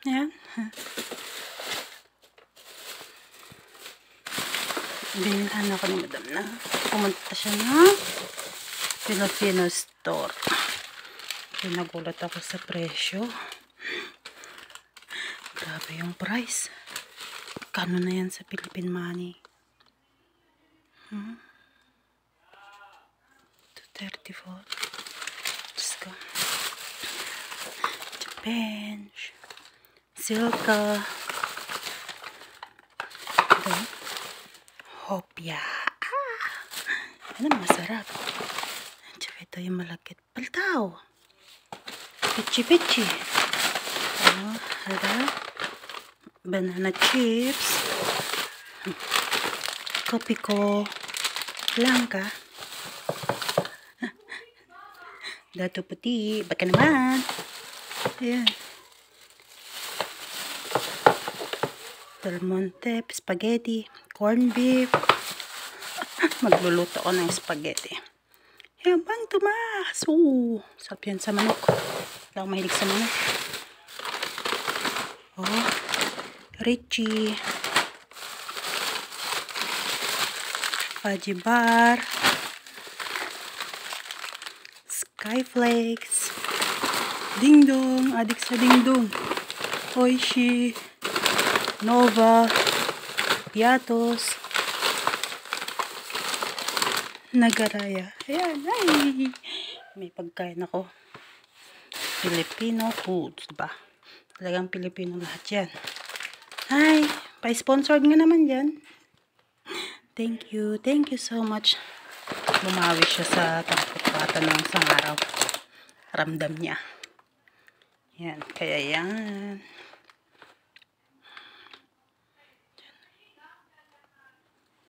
Ayan. Binilhan ako ni madam na pumunta siya ng Filipino store. Pinagulat ako sa presyo. Grabe yung price. Kano na yan sa Philippine money? 234. Diyos ko. Japan. Silka. Ito. Hopya. Ano masarap. Tsaka ito yung malakit. Paltaw. Pichi-pichi. Ada. Banana chips. Kopi ko. Langka. Dato puti. Baka naman. Ayan. Del Monte. Spaghetti. Corned beef. Magluluto ko ng spaghetti. Yan bang Tomas. Sarap yan sa manok. Hindi ako mahilig sa manok. Richie. Fudgy bar. Skyflakes. Ding dong. Adik sa ding dong. Oishi. Nova. Piatos. Nagaraya. Ayan. Ay. May pagkain ako. Filipino foods ba? Talagang Pilipino lahat yan. Hi. Pa-sponsored nga naman yan. Thank you. Thank you so much. Bumawi siya sa takot-bata ng isang araw. Ramdam niya. Yan. Kaya yan.